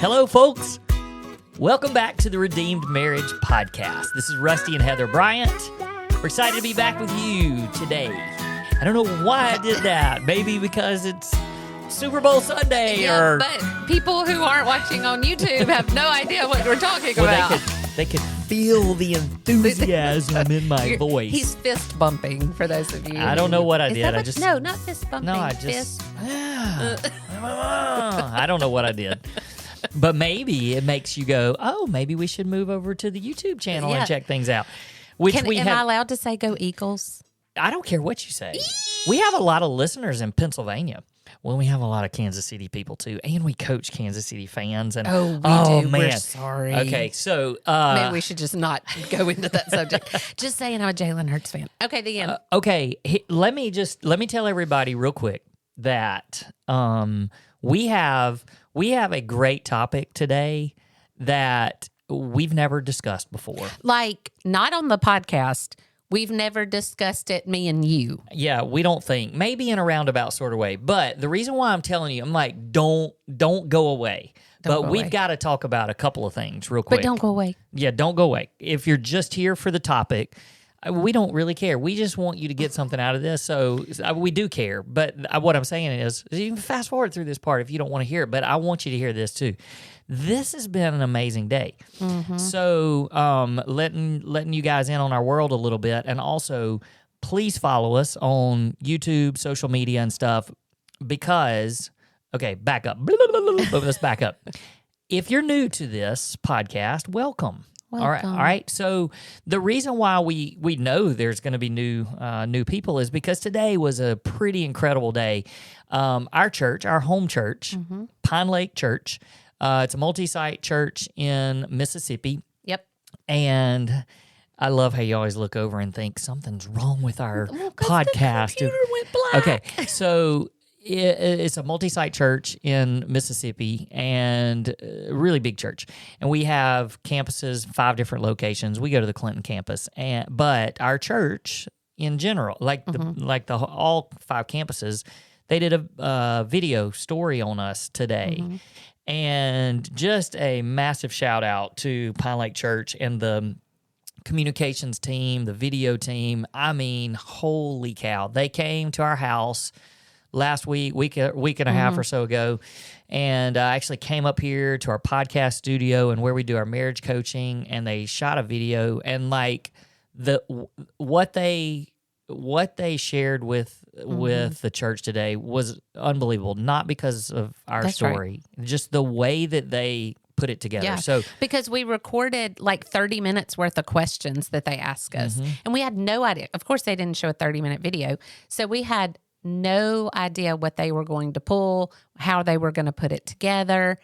Hello, folks. Welcome back to the Redeemed Marriage Podcast. This is Rusty and Heather Bryant. We're excited to be back with you today. I don't know why I did that. Maybe because it's Super Bowl Sunday, yeah, but people who aren't watching on YouTube have no idea what we're talking about. They could feel the enthusiasm in my voice. He's fist bumping, for those of you. I don't know what I did. No, not fist bumping. No, I just... I don't know what I did. But maybe it makes you go, oh, maybe we should move over to the YouTube channel and check things out. Am I allowed to say go Eagles? I don't care what you say. We have a lot of listeners in Pennsylvania. Well, we have a lot of Kansas City people, too. And we coach Kansas City fans. And we do. Man. We're sorry. Okay, so... maybe we should just not go into that subject. Just saying I'm a Jalen Hurts fan. Okay, the end. Okay, let me tell everybody real quick that we have a great topic today that we've never discussed before. Like, not on the podcast. We've never discussed it, me and you. Yeah, we don't think. Maybe in a roundabout sort of way. But the reason why I'm telling you, I'm like, don't go away. We've got to talk about a couple of things real quick. But don't go away. Yeah, don't go away. If you're just here for the topic, we don't really care. We just want you to get something out of this. So we do care. But what I'm saying is you can fast forward through this part if you don't want to hear it. But I want you to hear this too. This has been an amazing day. Mm-hmm. So letting you guys in on our world a little bit. And also, please follow us on YouTube, social media and stuff. Because, okay, back up. Let's back up. If you're new to this podcast, welcome. All right. So the reason why we know there's going to be new people is because today was a pretty incredible day. Our church, our home church, Pine Lake Church, it's a multi-site church in Mississippi. Yep. And I love how you always look over and think something's wrong with our podcast. The computer went black. Okay, so it's a multi-site church in Mississippi and a really big church. And we have campuses, 5 different locations. We go to the Clinton campus, but our church in general, like the all 5 campuses, they did a video story on us today. Mm-hmm. And just a massive shout out to Pine Lake Church and the communications team, the video team. I mean, holy cow. They came to our house last week and a half or so ago, and actually came up here to our podcast studio and where we do our marriage coaching, and they shot a video, and like what they shared with the church today was unbelievable. Not because of our story, just the way that they put it together. Yeah, so because we recorded like 30 minutes worth of questions that they asked us, and we had no idea. Of course, they didn't show a 30-minute video, so we had no idea what they were going to pull, how they were going to put it together,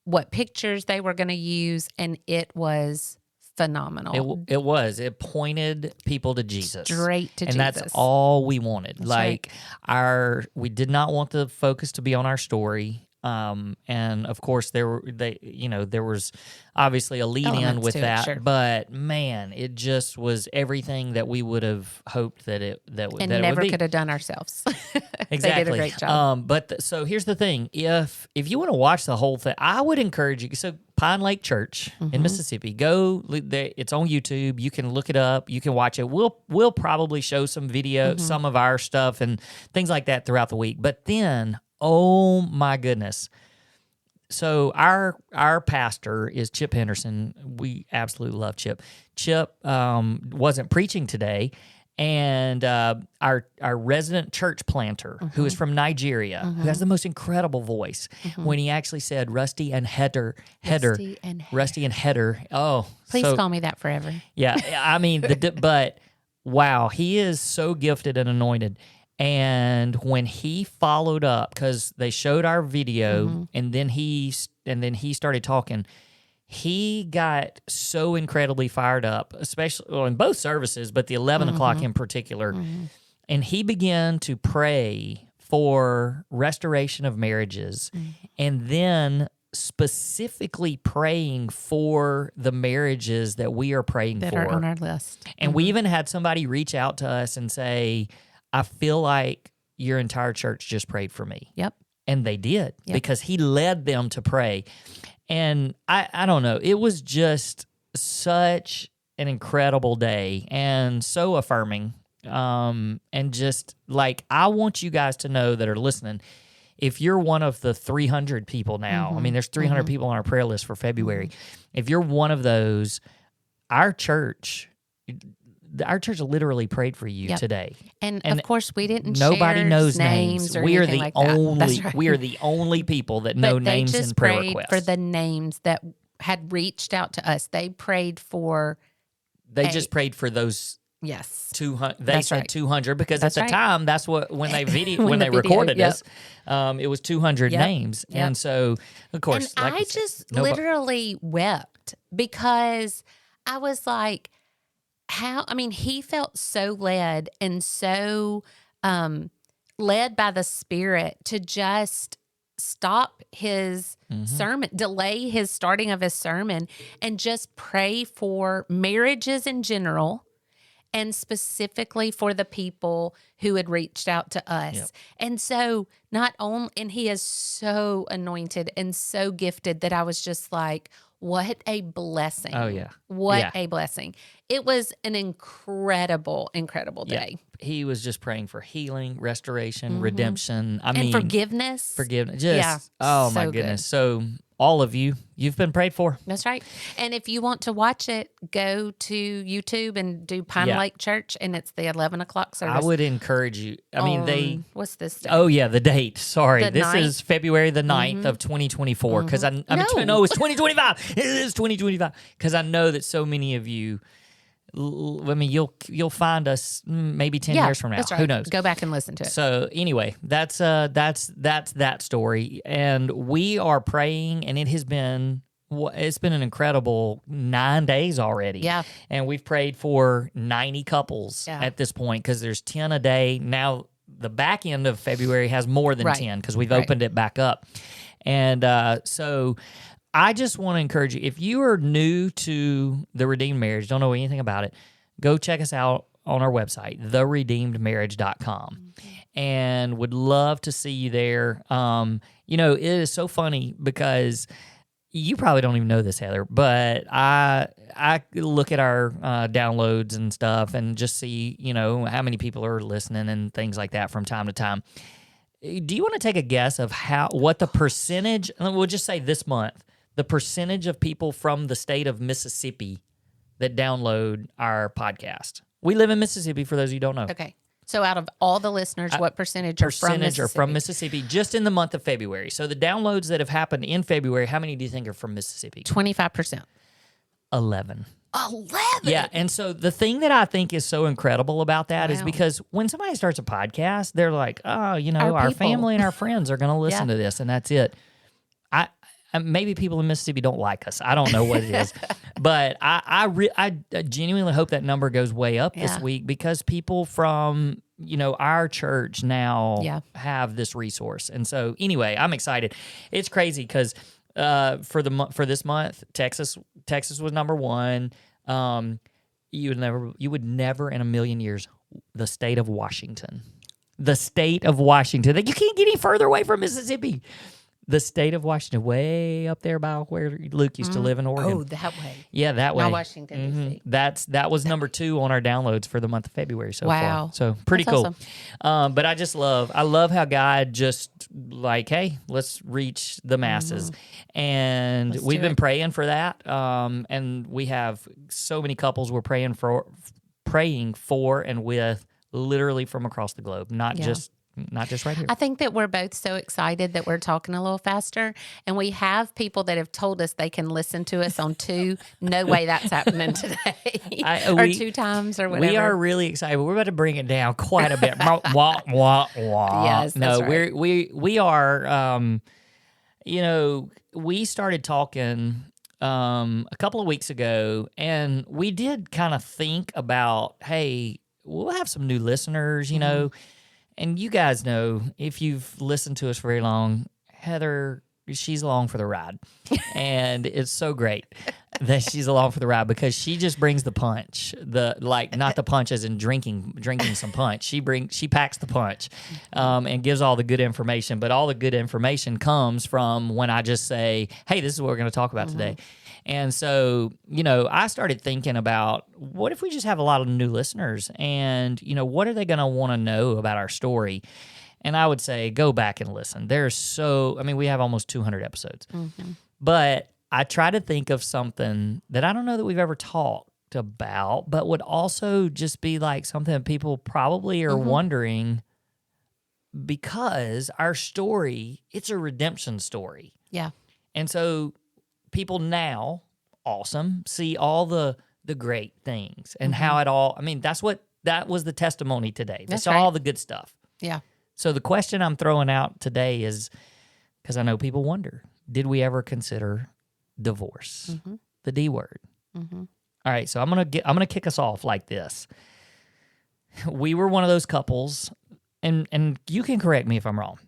what pictures they were going to use, and it was phenomenal. It was. It pointed people to Jesus. Straight to Jesus. And that's all we wanted. That's right. We did not want the focus to be on our story. And of course there was obviously a lead in with that, sure. But man, it just was everything that we would have hoped that it would never be. Could have done ourselves. Exactly. They did a great job. So here's the thing: if you want to watch the whole thing, I would encourage you. So Pine Lake Church in Mississippi, go. It's on YouTube. You can look it up. You can watch it. We'll probably show some video, some of our stuff and things like that throughout the week. But then, oh my goodness! So our pastor is Chip Henderson. We absolutely love Chip. Chip wasn't preaching today, and our resident church planter, who is from Nigeria, who has the most incredible voice, when he actually said Rusty and Heather. Oh, please call me that forever. Yeah, I mean, but wow, he is so gifted and anointed. And when he followed up, because they showed our video, and then he started talking, he got so incredibly fired up, especially in both services, but the 11 o'clock in particular. And he began to pray for restoration of marriages, and then specifically praying for the marriages that we are praying that for. That are on our list. And we even had somebody reach out to us and say, I feel like your entire church just prayed for me. Yep. And they did, because he led them to pray. And I don't know. It was just such an incredible day and so affirming. And just like, I want you guys to know that are listening, if you're one of the 300 people now, I mean, there's 300 people on our prayer list for February. If you're one of those, our church literally prayed for you today. And of course, we didn't nobody share knows names or we are anything the like only that. That's right. we are the only people that know But they names just and prayer prayed requests. for the names that had reached out to us. They prayed for just prayed for those. Yes. 200. They That's said right. 200 because That's at the right. time, that's what when they When the video, recorded yep. us, it was 200 Yep. names, Yep. and so of course, And like I you said, just nobody- literally wept because I was like, how? I mean, he felt so led and so led by the Spirit to just stop his sermon, delay his starting of his sermon, and just pray for marriages in general, and specifically for the people who had reached out to us. Yep. And so not only, and he is so anointed and so gifted that I was just like, what a blessing. Oh, yeah. What Yeah. a blessing. It was an incredible, incredible Yeah. day. He was just praying for healing, restoration, redemption. I mean, And forgiveness. forgiveness. Yeah. Oh my So good. goodness. So all of you, you've been prayed for. That's right. And if you want to watch it, go to YouTube and do Pine Yeah. Lake Church, and it's the 11 o'clock service. I would encourage you. I mean, they. What's this day? Oh yeah, the date. Sorry, The this 9th? is February the 9th of 2024. Because no, it's 2025. It is 2025. Because I know that so many of you. I mean, you'll find us maybe 10 years from now. That's right. Who knows? Go back and listen to it. So anyway, that's that story, and we are praying, and it's been an incredible 9 days already. Yeah. And we've prayed for 90 couples at this point because there's 10 a day. Now the back end of February has more than 10 because we've opened it back up. And so I just want to encourage you, if you are new to the Redeemed Marriage, don't know anything about it, go check us out on our website, theredeemedmarriage.com, and would love to see you there. It is so funny because you probably don't even know this, Heather, but I look at our downloads and stuff and just see, how many people are listening and things like that from time to time. Do you want to take a guess of what the percentage, we'll just say this month, the percentage of people from the state of Mississippi that download our podcast? We live in Mississippi, for those of you who don't know. Okay. So out of all the listeners, what percentage are from Mississippi just in the month of February? So the downloads that have happened in February, how many do you think are from Mississippi? 25%. 11. 11? Yeah, and so the thing that I think is so incredible about that is because when somebody starts a podcast, they're like, oh, our people. family and our friends are going to listen to this, and that's it. Maybe people in Mississippi don't like us. I don't know what it is. But I genuinely hope that number goes way up this week because people from, our church now have this resource. And so anyway, I'm excited. It's crazy because for this month, Texas was number one. You would never in a million years, the state of Washington. You can't get any further away from Mississippi. The state of Washington, way up there by where Luke used to live in Oregon. Oh, that way. Yeah, that way. Not Washington, D.C. That was number 2 on our downloads for the month of February so far. So pretty That's cool. awesome. But I love how God just like, hey, let's reach the masses. And we've been praying for that. And we have so many couples we're praying for and with literally from across the globe, not just right here. I think that we're both so excited that we're talking a little faster, and we have people that have told us they can listen to us on 2. No way that's happening today, or 2 times or whatever. We are really excited. We're about to bring it down quite a bit. Wah, wah, wah. Yes, that's right. we are. We started talking a couple of weeks ago, and we did kind of think about, hey, we'll have some new listeners, And you guys know, if you've listened to us for very long, Heather, she's along for the ride. And it's so great. that she's along for the ride because she just brings the punch. Not the punch as in drinking some punch. She packs the punch, and gives all the good information. But all the good information comes from when I just say, "Hey, this is what we're going to talk about today." And so, I started thinking about what if we just have a lot of new listeners, and what are they going to want to know about our story? And I would say, go back and listen. We have almost 200 episodes. But I try to think of something that I don't know that we've ever talked about, but would also just be like something that people probably are wondering, because our story, it's a redemption story. Yeah. And so people now, see all the great things and how it all, that was the testimony today. They saw all the good stuff. Yeah. So the question I'm throwing out today is, because I know people wonder, did we ever consider divorce? The D word. All right, so I'm gonna kick us off like this. We were one of those couples, and you can correct me if I'm wrong.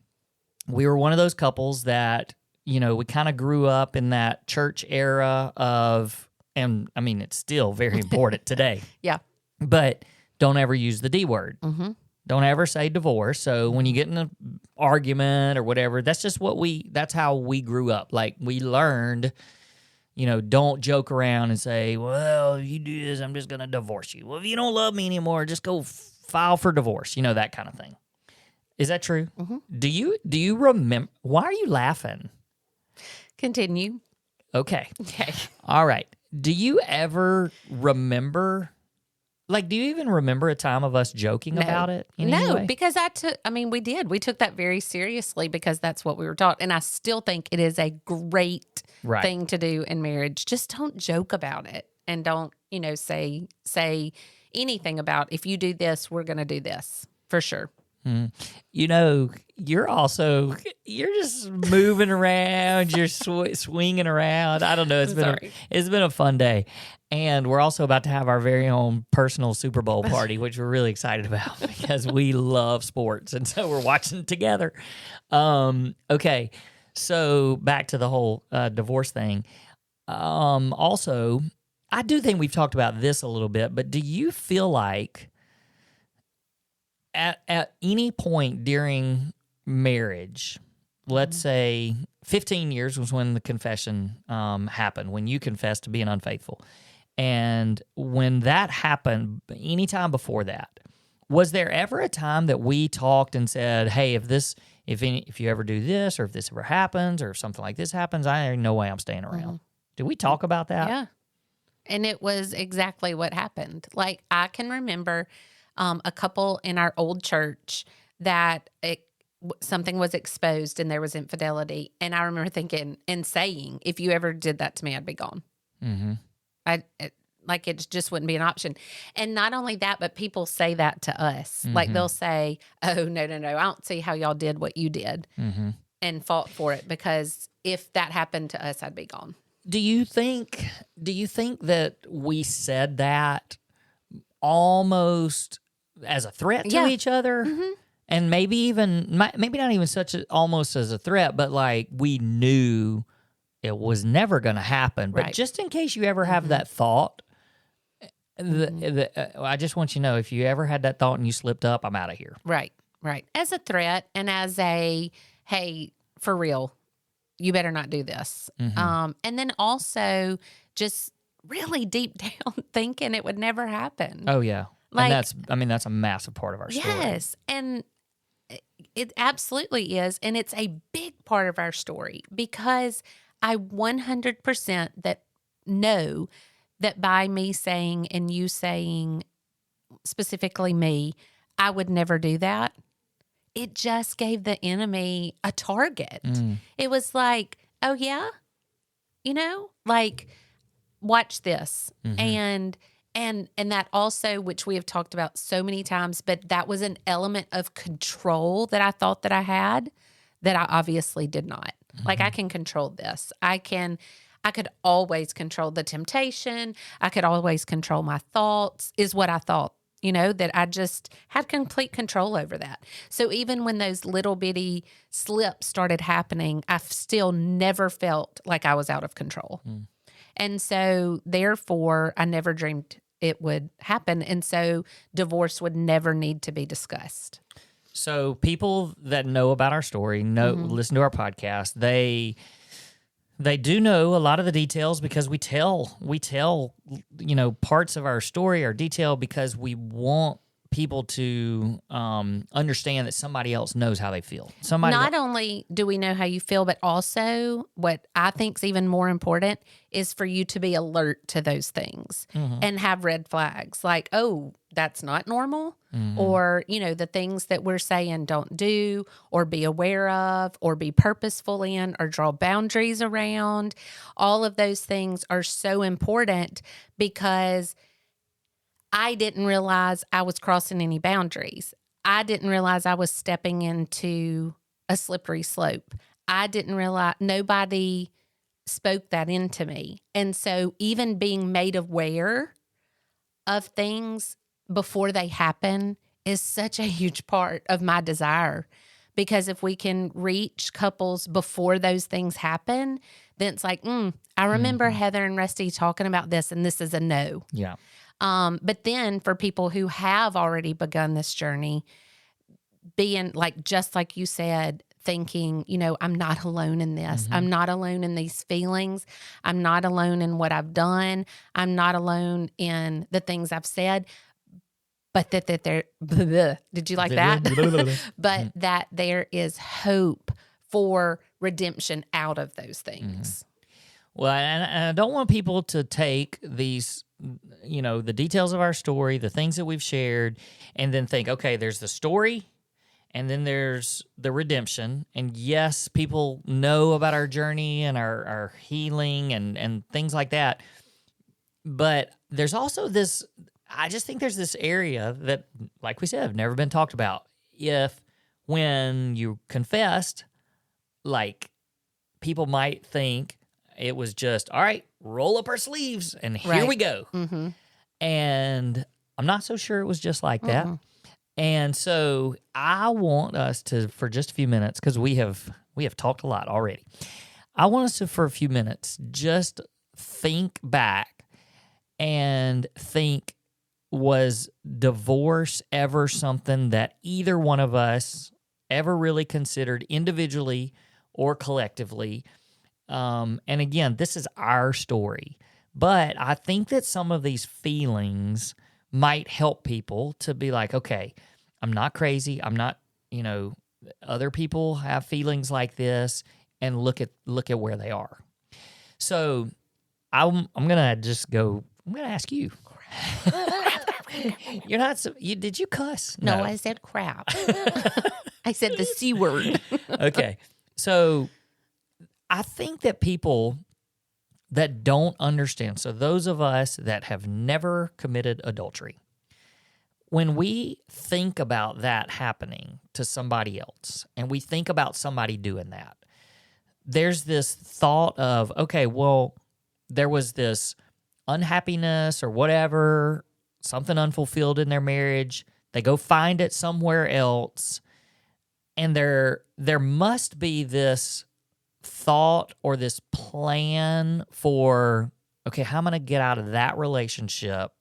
We were one of those couples that, we kind of grew up in that church era of, and it's still very important today. Yeah. But don't ever use the D word. Don't ever say divorce. So when you get in an argument or whatever, that's how we grew up. Like, we learned, don't joke around and say, well, if you do this, I'm just going to divorce you. Well, if you don't love me anymore, just go file for divorce, that kind of thing. Is that true? Do you remember? Why are you laughing? Continue. Okay. All right. Do you ever remember... do you even remember a time of us joking about it? No, because we did. We took that very seriously because that's what we were taught. And I still think it is a great thing to do in marriage. Just don't joke about it, and don't, say anything about, if you do this, we're going to do this for sure. You're just moving around, you're swinging around. I don't know. It's been a fun day. And we're also about to have our very own personal Super Bowl party, which we're really excited about because we love sports. And so we're watching together. Okay. So back to the whole divorce thing. Also, I do think we've talked about this a little bit, but do you feel like at any point during marriage, let's say 15 years was when the confession happened, when you confessed to being unfaithful. And when that happened, any time before that, was there ever a time that we talked and said, hey, if you ever do this, or if this ever happens, or if something like this happens, ain't no way I'm staying around. Did we talk about that? Yeah. And it was exactly what happened. Like, I can remember a couple in our old church that something was exposed and there was infidelity. And I remember thinking and saying, if you ever did that to me, I'd be gone. It just wouldn't be an option. And not only that, but people say that to us. Like, they'll say, oh, no, I don't see how y'all did what you did and fought for it, because if that happened to us, I'd be gone. Do you think that we said that almost as a threat to each other? And maybe not even almost as a threat, but like, we knew it was never going to happen. But just in case you ever have that thought, I just want you to know, if you ever had that thought and you slipped up, I'm out of here. Right. As a threat, and as a, hey, for real, you better not do this. And then also just really deep down thinking it would never happen. Oh, yeah. Like, and that's a massive part of our story. Yes. And it absolutely is. And it's a big part of our story, because I 100% know that by me saying, and you saying, specifically me, I would never do that, it just gave the enemy a target. It was like, oh yeah, watch this. And that also, which we have talked about so many times, but that was an element of control that I thought that I had, that I obviously did not. Like, I can control this. I could always control the temptation. I could always control my thoughts, is what I thought, that I just had complete control over that. So even when those little bitty slips started happening, I still never felt like I was out of control. And so therefore I never dreamed it would happen. And so divorce would never need to be discussed. So people that know about our story, listen to our podcast, they do know a lot of the details because we tell, parts of our story are detailed because we want people to understand that somebody else knows how they feel. Not only do we know how you feel, but also what I think is even more important is for you to be alert to those things and have red flags like, oh, that's not normal. Or, the things that we're saying don't do or be aware of or be purposeful in or draw boundaries around. All of those things are so important because I didn't realize I was crossing any boundaries. I didn't realize I was stepping into a slippery slope. I didn't realize nobody spoke that into me. And so even being made aware of things before they happen is such a huge part of my desire. Because if we can reach couples before those things happen, then it's like, I remember Heather and Rusty talking about this, and this is a no. Yeah. But then for people who have already begun this journey, being like, just like you said, thinking, I'm not alone in this. I'm not alone in these feelings. I'm not alone in what I've done. I'm not alone in the things I've said. But that there, did you like that? But that there is hope for redemption out of those things. Well, and I don't want people to take these, the details of our story, the things that we've shared, and then think, okay, there's the story, and then there's the redemption. And yes, people know about our journey and our healing and things like that. But there's also this, I just think there's this area that, like we said, have never been talked about. When you confessed, like, people might think it was just, all right, roll up our sleeves and here we go. And I'm not so sure it was just like that. And so I want us to, for just a few minutes, because we have talked a lot already. I want us to, for a few minutes, just think back and think, was divorce ever something that either one of us ever really considered individually or collectively? And again, this is our story, but I think that some of these feelings might help people to be like, okay, I'm not crazy. I'm not, other people have feelings like this, and look at where they are. So I'm going to ask you. You're not. Did you cuss? No, I said crap. I said the C word. Okay, so I think that people that don't understand, so those of us that have never committed adultery, when we think about that happening to somebody else, and we think about somebody doing that, there's this thought of, okay, well, there was this unhappiness or whatever, something unfulfilled in their marriage. They go find it somewhere else, and there must be this thought or this plan for, okay, how am I going to get out of that relationship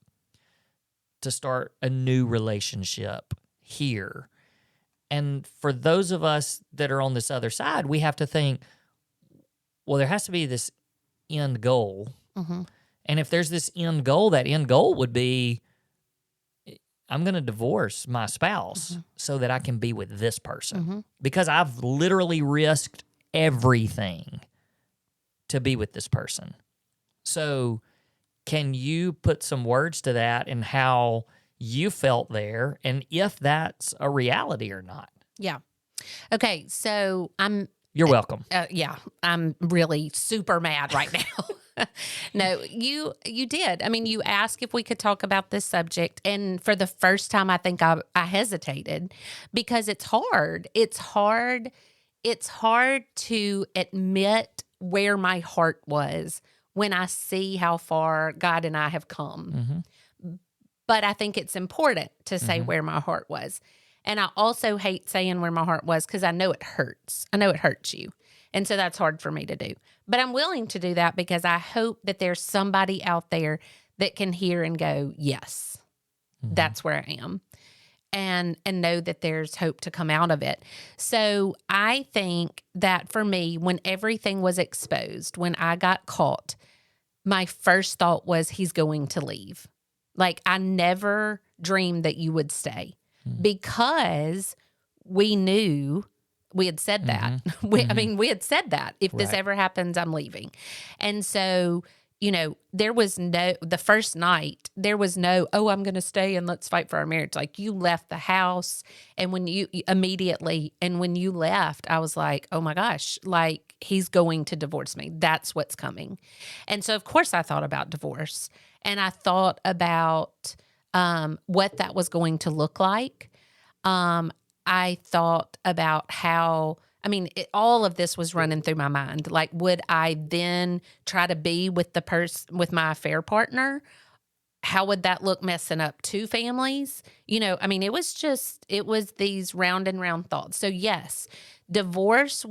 to start a new relationship here? And for those of us that are on this other side, we have to think, well, there has to be this end goal. And if there's this end goal, that end goal would be, I'm going to divorce my spouse so that I can be with this person because I've literally risked everything to be with this person. So can you put some words to that and how you felt there, and if that's a reality or not? Yeah. Okay, so You're welcome. Yeah, I'm really super mad right now. No, you did. I mean, you asked if we could talk about this subject, and for the first time, I think I hesitated because it's hard. It's hard to admit where my heart was when I see how far God and I have come. But I think it's important to say where my heart was. And I also hate saying where my heart was because I know it hurts. I know it hurts you. And so that's hard for me to do. But I'm willing to do that because I hope that there's somebody out there that can hear and go, yes, that's where I am. And know that there's hope to come out of it. So I think that for me, when everything was exposed, when I got caught, my first thought was he's going to leave. Like, I never dreamed that you would stay because we knew we had said that. I mean, we had said that. If this ever happens, I'm leaving. And so, you know, there was the first night, there was no, oh, I'm going to stay and let's fight for our marriage. Like, you left the house and when you left, I was like, oh my gosh, like, he's going to divorce me. That's what's coming. And so, of course, I thought about divorce and I thought about what that was going to look like. I thought about how, I mean, all of this was running through my mind. Like, would I then try to be with with my affair partner? How would that look messing up two families? You know, I mean, it was these round and round thoughts. So yes, divorce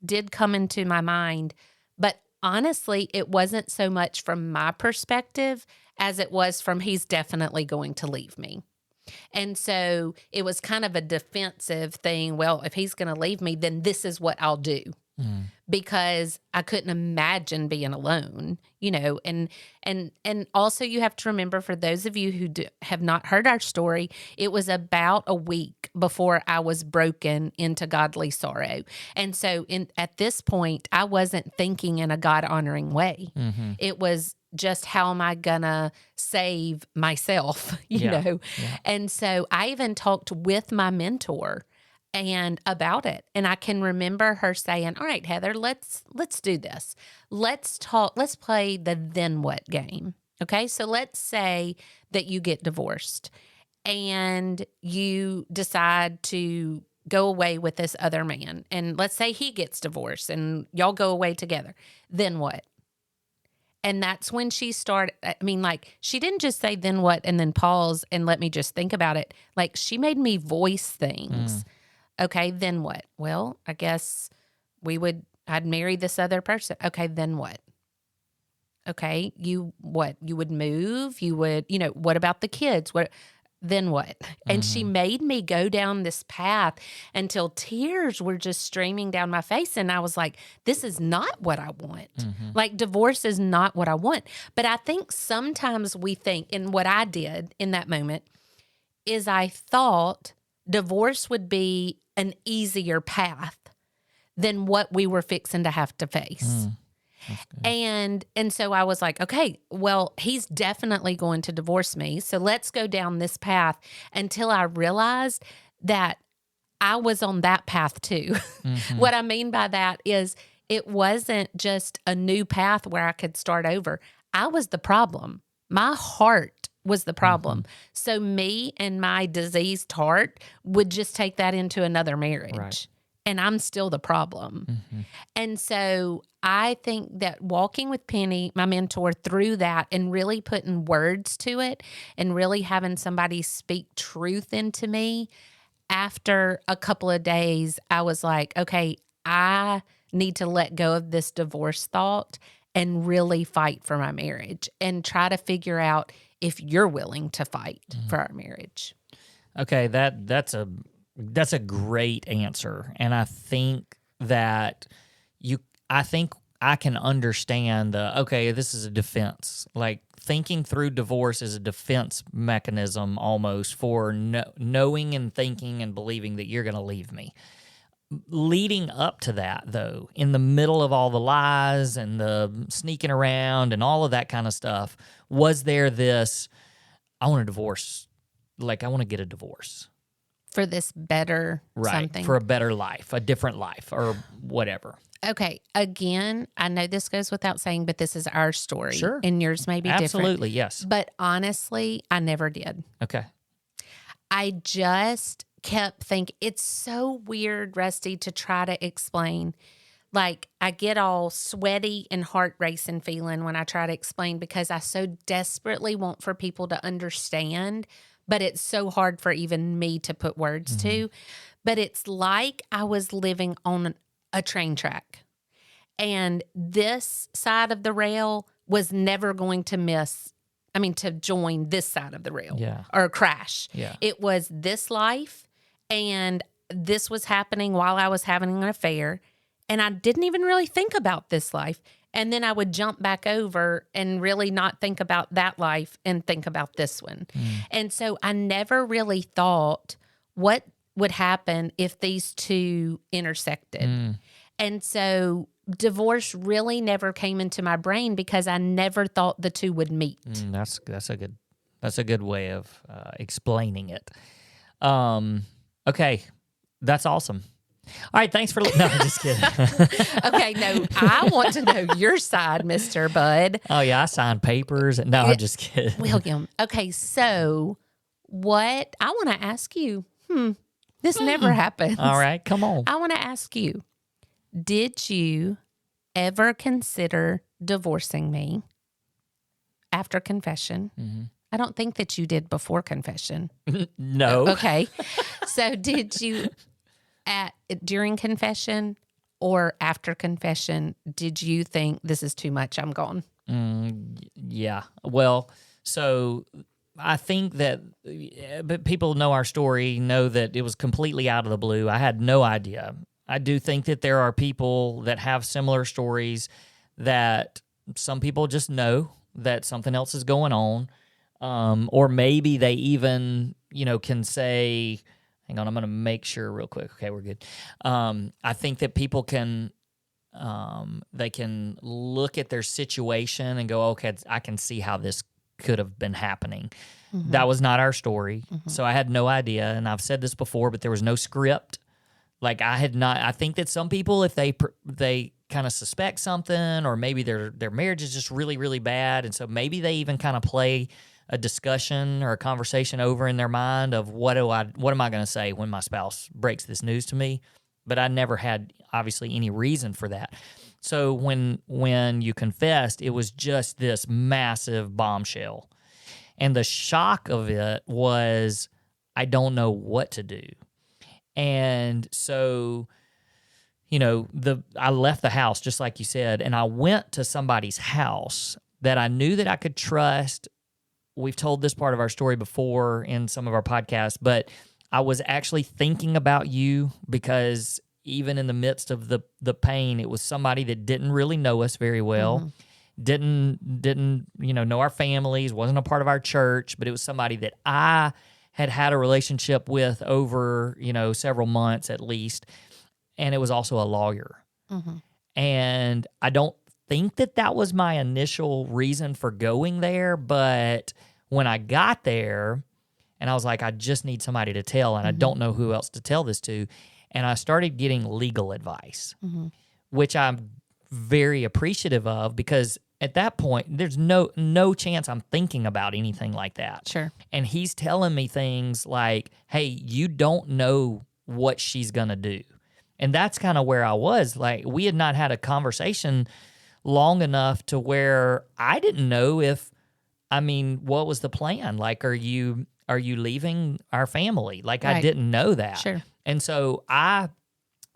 did come into my mind, but honestly, it wasn't so much from my perspective as it was from he's definitely going to leave me. And so it was kind of a defensive thing. Well, if he's going to leave me, then this is what I'll do. Because I couldn't imagine being alone, you know, and also you have to remember, for those of you who have not heard our story, it was about a week before I was broken into godly sorrow. And so at this point, I wasn't thinking in a God-honoring way. It was just, how am I gonna save myself, you know? Yeah. And so I even talked with my mentor and about it. And I can remember her saying, all right, Heather, let's do this. Let's play the then what game. Okay. So let's say that you get divorced and you decide to go away with this other man. And let's say he gets divorced and y'all go away together. Then what? And that's when she started. I mean, like, she didn't just say, then what, and then pause and let me just think about it. Like, she made me voice things. Okay, then what? Well, I guess I'd marry this other person. Okay, then what? Okay, you would move? You would, you know, what about the kids? Then what? And she made me go down this path until tears were just streaming down my face. And I was like, this is not what I want. Like, divorce is not what I want. But I think sometimes we think, and what I did in that moment is I thought divorce would be an easier path than what we were fixing to have to face. And so I was like, okay, well, he's definitely going to divorce me. So let's go down this path, until I realized that I was on that path too. What I mean by that is, it wasn't just a new path where I could start over. I was the problem. My heart was the problem. So me and my diseased heart would just take that into another marriage. Right. And I'm still the problem. And so I think that walking with Penny, my mentor, through that and really putting words to it and really having somebody speak truth into me, after a couple of days, I was like, okay, I need to let go of this divorce thought and really fight for my marriage and try to figure out if you're willing to fight for our marriage. Okay, that's a great answer. And I think that I can understand this is a defense. Like, thinking through divorce is a defense mechanism almost for knowing and thinking and believing that you're going to leave me. Leading up to that, though, in the middle of all the lies and the sneaking around and all of that kind of stuff, was there this, I want a divorce, like, I want to get a divorce. For this better something. For a better life, a different life, or whatever. Okay. Again, I know this goes without saying, but this is our story. Sure. And yours may be different. Absolutely, yes. But honestly, I never did. Okay. I just kept thinking, it's so weird, Rusty, to try to explain. Like, I get all sweaty and heart racing feeling when I try to explain, because I so desperately want for people to understand, but it's so hard for even me to put words to. But it's like I was living on a train track. And this side of the rail was never going to to join this side of the rail or crash. Yeah. It was this life, and this was happening while I was having an affair. And I didn't even really think about this life. And then I would jump back over and really not think about that life and think about this one. And so I never really thought what would happen if these two intersected. And so divorce really never came into my brain because I never thought the two would meet. That's a good way of explaining it. Okay, that's awesome. All right, thanks for no, I'm just kidding. Okay, no, I want to know your side, Mr. Bud. Oh yeah, I signed papers. No, I'm just kidding. William. Okay, so what I want to ask you, this never happens. All right, come on. I want to ask you, did you ever consider divorcing me after confession? I don't think that you did before confession. No. Okay. So did you during confession or after confession, did you think this is too much, I'm gone? Yeah. Well, so I think that but people know our story, know that it was completely out of the blue. I had no idea. I do think that there are people that have similar stories that some people just know that something else is going on. Or maybe they even, can say, hang on, I'm going to make sure real quick. Okay, we're good. I think that people can, they can look at their situation and go, okay, I can see how this could have been happening. That was not our story. So I had no idea. And I've said this before, but there was no script. Like I think that some people, if they kind of suspect something, or maybe their marriage is just really, really bad. And so maybe they even kind of play a discussion or a conversation over in their mind of what am I going to say when my spouse breaks this news to me? But I never had obviously any reason for that. So when you confessed, it was just this massive bombshell. And the shock of it was, I don't know what to do. And so, I left the house, just like you said, and I went to somebody's house that I knew that I could trust. We've told this part of our story before in some of our podcasts, but I was actually thinking about you because even in the midst of the pain, it was somebody that didn't really know us very well, didn't know our families, wasn't a part of our church, but it was somebody that I had a relationship with over, several months at least, and it was also a lawyer. And I don't think that was my initial reason for going there, but when I got there and I was like, I just need somebody to tell, and I don't know who else to tell this to, and I started getting legal advice, which I'm very appreciative of, because at that point, there's no chance I'm thinking about anything like that. Sure. And he's telling me things like, hey, you don't know what she's going to do. And that's kind of where I was. Like, we had not had a conversation long enough to where I didn't know what was the plan? Like, are you leaving our family? Like, right. I didn't know that. Sure. And so I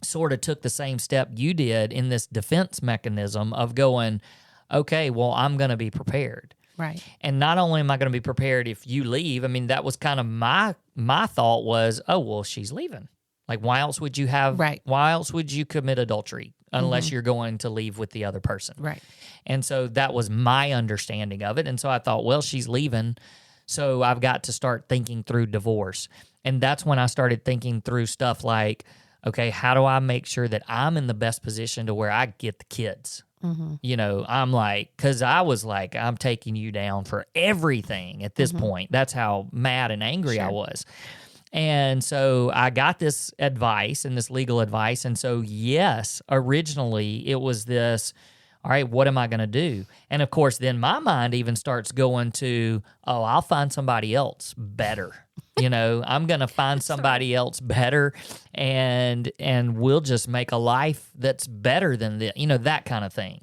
sort of took the same step you did in this defense mechanism of going, okay, well, I'm going to be prepared. Right. And not only am I going to be prepared if you leave, that was kind of my thought was, oh, well, she's leaving. Like, why else would you why else would you commit adultery unless you're going to leave with the other person? Right. And so that was my understanding of it. And so I thought, well, she's leaving, so I've got to start thinking through divorce. And that's when I started thinking through stuff like, okay, how do I make sure that I'm in the best position to where I get the kids? I'm like, because I was like, I'm taking you down for everything at this point. That's how mad and angry I was. And so I got this advice and this legal advice. And so, yes, originally it was this, all right, what am I going to do? And of course, then my mind even starts going to, oh, I'll find somebody else better. I'm going to find somebody else better, and we'll just make a life that's better than this, that kind of thing.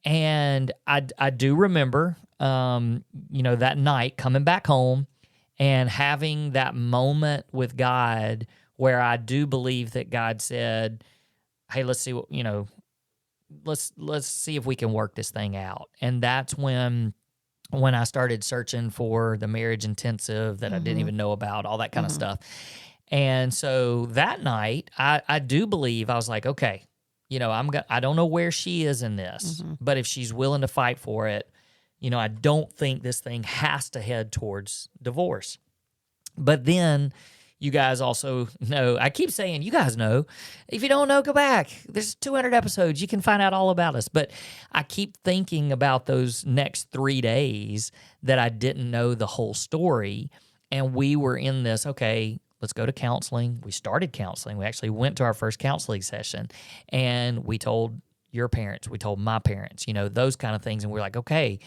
And I do remember, that night coming back home and having that moment with God where I do believe that God said, hey, let's see what, let's see if we can work this thing out. And that's when I started searching for the marriage intensive that I didn't even know about, all that kind of stuff. And so that night, I do believe I was like, okay, I don't know where she is in this, but if she's willing to fight for it, I don't think this thing has to head towards divorce. But then you guys also know, I keep saying, you guys know. If you don't know, go back. There's 200 episodes. You can find out all about us. But I keep thinking about those next 3 days that I didn't know the whole story. And we were in this, okay, let's go to counseling. We started counseling. We actually went to our first counseling session. And we told your parents, we told my parents, those kind of things. And we're like, okay.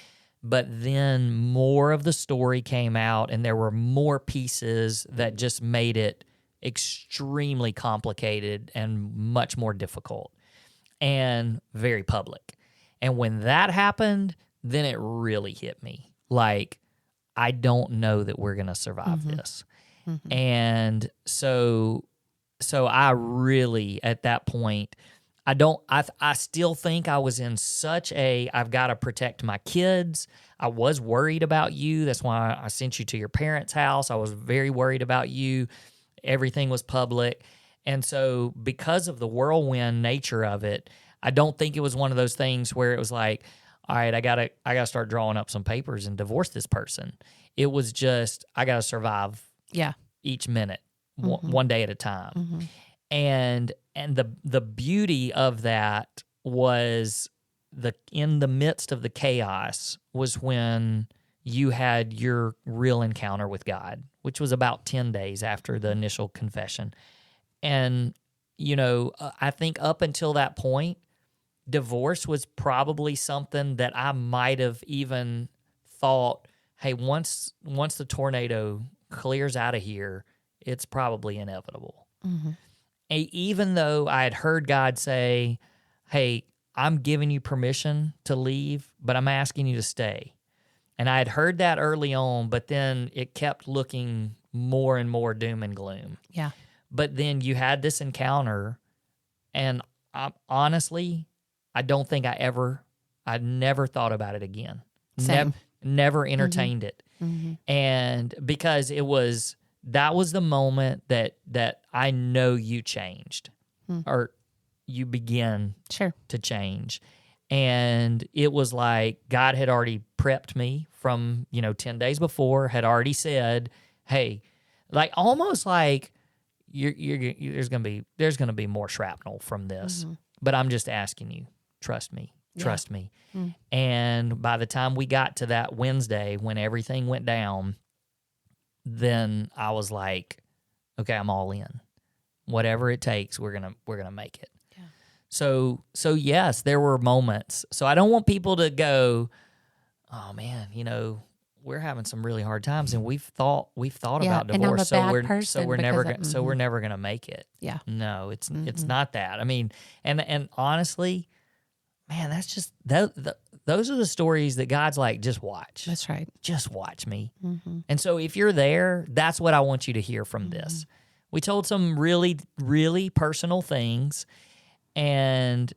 But then more of the story came out, and there were more pieces that just made it extremely complicated and much more difficult and very public. And when that happened, then it really hit me. Like, I don't know that we're going to survive this. And so I really, at that point, I still think I was in such I've got to protect my kids. I was worried about you. That's why I sent you to your parents' house. I was very worried about you. Everything was public. And so because of the whirlwind nature of it, I don't think it was one of those things where it was like, all right, I gotta start drawing up some papers and divorce this person. It was just, I gotta survive each minute, one day at a time. And the beauty of that was in the midst of the chaos was when you had your real encounter with God, which was about 10 days after the initial confession. And, I think up until that point, divorce was probably something that I might have even thought, hey, once the tornado clears out of here, it's probably inevitable. Even though I had heard God say, hey, I'm giving you permission to leave, but I'm asking you to stay. And I had heard that early on, but then it kept looking more and more doom and gloom. Yeah. But then you had this encounter, and honestly, I don't think I never thought about it again. Never entertained it. And because that was the moment that I know you changed or you begin to change. And it was like God had already prepped me from, 10 days before, had already said, hey, like almost like there's going to be more shrapnel from this, but I'm just asking you, trust me. And by the time we got to that Wednesday when everything went down, then I was like, okay, I'm all in. Whatever it takes, we're gonna make it. Yeah. So yes, there were moments. So I don't want people to go, oh man, we're having some really hard times, and we've thought about divorce. So we're never gonna make it. Yeah. No, it's not that. I mean, and honestly, man, that's just those are the stories that God's like, just watch. That's right. Just watch me. And so if you're there, that's what I want you to hear from this. We told some really, really personal things and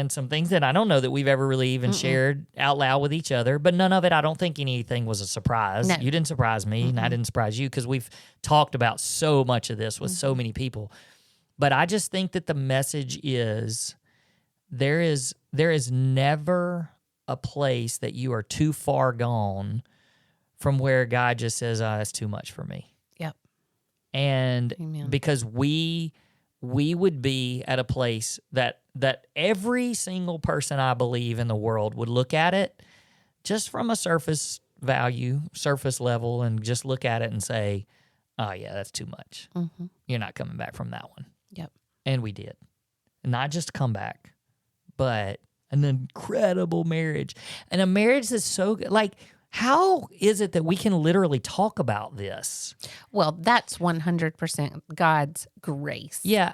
some things that I don't know that we've ever really even shared out loud with each other, but none of it, I don't think anything was a surprise. No. You didn't surprise me, and I didn't surprise you, because we've talked about so much of this with so many people. But I just think that the message is, there is never a place that you are too far gone from where God just says, that's too much for me. Yep. And Amen. Because we would be at a place that every single person, I believe, in the world would look at it just from a surface level, and just look at it and say, oh yeah, that's too much. You're not coming back from that one. Yep. And we did. Not just come back, but an incredible marriage. And a marriage that's so good. Like, how is it that we can literally talk about this? Well, that's 100% God's grace. Yeah.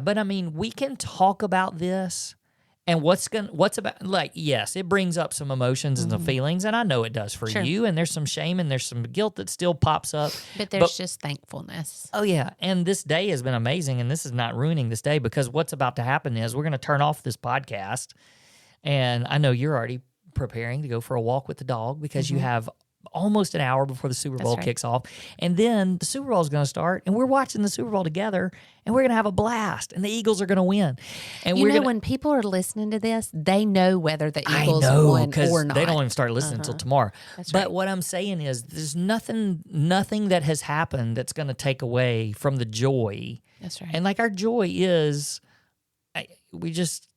But I mean, we can talk about this, And what's about, like, yes, it brings up some emotions and some feelings, and I know it does for you, and there's some shame and there's some guilt that still pops up. But there's just thankfulness. Oh, yeah. And this day has been amazing, and this is not ruining this day, because what's about to happen is we're going to turn off this podcast, and I know you're already preparing to go for a walk with the dog because you have almost an hour before the Super Bowl kicks off. And then the Super Bowl is going to start, and we're watching the Super Bowl together, and we're going to have a blast, and the Eagles are going to win. And when people are listening to this, they know whether the Eagles won or not. They don't even start listening until tomorrow. But what I'm saying is there's nothing that has happened that's going to take away from the joy. That's right. And like our joy is we're just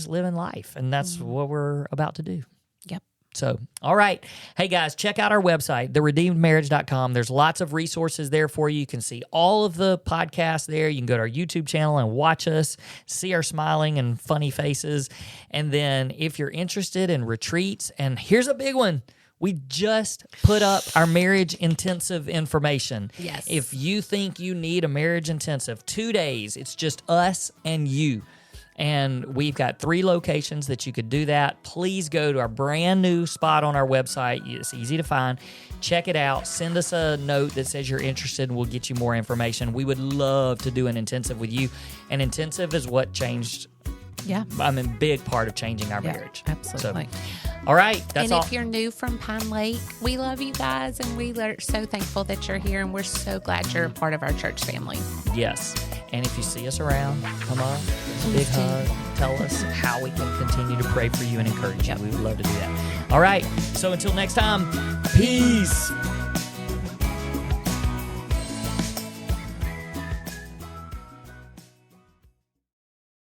living life, and that's what we're about to do. Yep. So, all right. Hey, guys, check out our website, theredeemedmarriage.com. There's lots of resources there for you. You can see all of the podcasts there. You can go to our YouTube channel and watch us, see our smiling and funny faces. And then if you're interested in retreats, and here's a big one. We just put up our marriage intensive information. Yes. If you think you need a marriage intensive, 2 days, it's just us and you. And we've got 3 locations that you could do that. Please go to our brand new spot on our website. It's easy to find. Check it out. Send us a note that says you're interested, and we'll get you more information. We would love to do an intensive with you. An intensive is what changed. Yeah. Big part of changing our marriage. Absolutely. So, all right. That's all. And if you're new from Pine Lake, we love you guys, and we are so thankful that you're here, and we're so glad you're a part of our church family. Yes. And if you see us around, come up, big hug, tell us how we can continue to pray for you and encourage you. We would love to do that. All right. So until next time, peace.